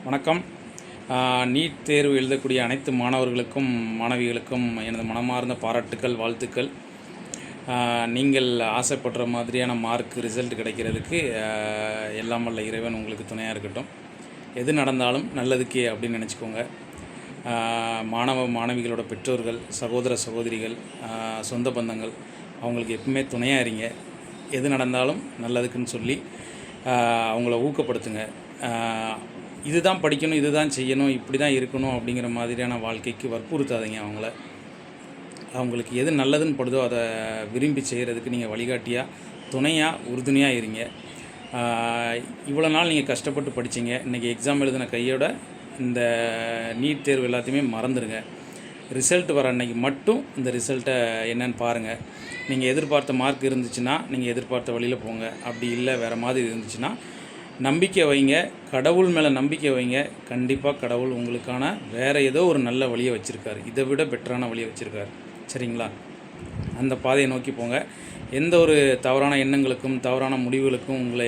வணக்கம். நீட் தேர்வு எழுதக்கூடிய அனைத்து மாணவர்களுக்கும் மாணவிகளுக்கும் எனது மனமார்ந்த பாராட்டுக்கள், வாழ்த்துக்கள். நீங்கள் ஆசைப்படுற மாதிரியான மார்க் ரிசல்ட் கிடைக்கிறதுக்கு எல்லாம் வல்ல இறைவன் உங்களுக்கு துணையாக இருக்கட்டும். எது நடந்தாலும் நல்லதுக்கே அப்படின்னு நினச்சிக்கோங்க. மாணவ மாணவிகளோட பெற்றோர்கள், சகோதர சகோதரிகள், சொந்த பந்தங்கள் அவங்களுக்கு எப்பவுமே துணையாக இருங்க. எது நடந்தாலும் நல்லதுக்குன்னு சொல்லி அவங்கள ஊக்கப்படுத்துங்க. இதுதான் படிக்கணும், இதுதான் செய்யணும், இப்படி தான் இருக்கணும் அப்படிங்கிற மாதிரியான வாழ்க்கைக்கு வற்புறுத்தாதீங்க அவங்களுக்கு எது நல்லதுன்னு படுதோ அதை விரும்பி செய்கிறதுக்கு நீங்கள் வழிகாட்டியாக, துணையாக, உறுதுணையாக இருங்க. இவ்வளோ நாள் நீங்கள் கஷ்டப்பட்டு படித்தீங்க, இன்றைக்கி எக்ஸாம் எழுதின கையோட இந்த நீட் தேர்வு எல்லாத்தையுமே மறந்துடுங்க. ரிசல்ட் வர அன்றைக்கி மட்டும் இந்த ரிசல்ட்டை என்னென்னு பாருங்கள். நீங்கள் எதிர்பார்த்த மார்க் இருந்துச்சுன்னா நீங்கள் எதிர்பார்த்த வழியில் போங்க. அப்படி இல்லை வேறு மாதிரி இருந்துச்சுன்னா நம்பிக்கை வைங்க, கடவுள் மேலே நம்பிக்கை வைங்க. கண்டிப்பாக கடவுள் உங்களுக்கான வேறு ஏதோ ஒரு நல்ல வழியை வச்சுருக்காரு, இதை விட பெட்டரான வழியை வச்சுருக்காரு. சரிங்களா? அந்த பாதையை நோக்கி போங்க. எந்த ஒரு தவறான எண்ணங்களுக்கும் தவறான முடிவுகளுக்கும் உங்களை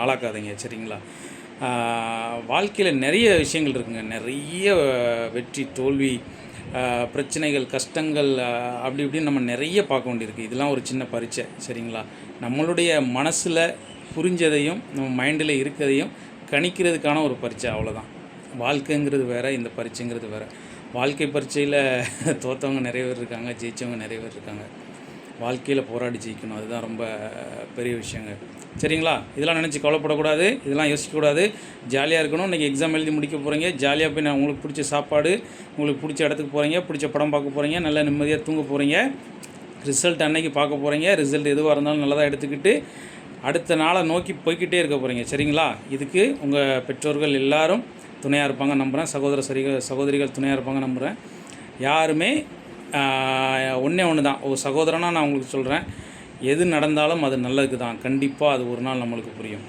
ஆளாக்காதீங்க. சரிங்களா? வாழ்க்கையில் நிறைய விஷயங்கள் இருக்குங்க. நிறைய வெற்றி, தோல்வி, பிரச்சனைகள், கஷ்டங்கள், அப்படி இப்படின்னு நம்ம நிறைய பார்க்க வேண்டியிருக்கு. இதெல்லாம் ஒரு சின்ன பரீட்சை. சரிங்களா? நம்மளுடைய மனசில் புரிஞ்சதையும் நம்ம மைண்டில் இருக்கிறதையும் கணிக்கிறதுக்கான ஒரு பரீட்சை, அவ்வளோதான். வாழ்க்கைங்கிறது வேறு, இந்த பரீட்சைங்கிறது வேறு. வாழ்க்கை பரீட்சையில் தோற்றவங்க நிறைய பேர் இருக்காங்க, ஜெயித்தவங்க நிறைய பேர் இருக்காங்க. வாழ்க்கையில் போராடி ஜெயிக்கணும், அதுதான் ரொம்ப பெரிய விஷயங்க. சரிங்களா? இதெல்லாம் நினச்சி கவலைப்படக்கூடாது, இதெல்லாம் யோசிக்கக்கூடாது. ஜாலியாக இருக்கணும். இன்றைக்கி எக்ஸாம் எழுதி முடிக்க போகிறீங்க, ஜாலியாக போய் உங்களுக்கு பிடிச்ச சாப்பாடு, உங்களுக்கு பிடிச்ச இடத்துக்கு போகிறீங்க, பிடிச்ச படம் பார்க்க போகிறீங்க, நல்லா நிம்மதியாக தூங்க போகிறீங்க. ரிசல்ட் அன்னைக்கு பார்க்க போகிறீங்க. ரிசல்ட் எதுவாக இருந்தாலும் நல்லதாக எடுத்துக்கிட்டு அடுத்த நாளை நோக்கி போய்கிட்டே இருக்க போகிறீங்க. சரிங்களா? இதுக்கு உங்கள் பெற்றோர்கள் எல்லாரும் துணையாக இருப்பாங்க நம்புகிறேன். சகோதரிகள் துணையாக இருப்பாங்க நம்புகிறேன். யாருமே ஒன்று தான், ஒரு சகோதரனாக நான் உங்களுக்கு சொல்கிறேன், எது நடந்தாலும் அது நல்லதுக்கு தான். கண்டிப்பாக அது ஒரு நாள் நம்மளுக்கு புரியும்.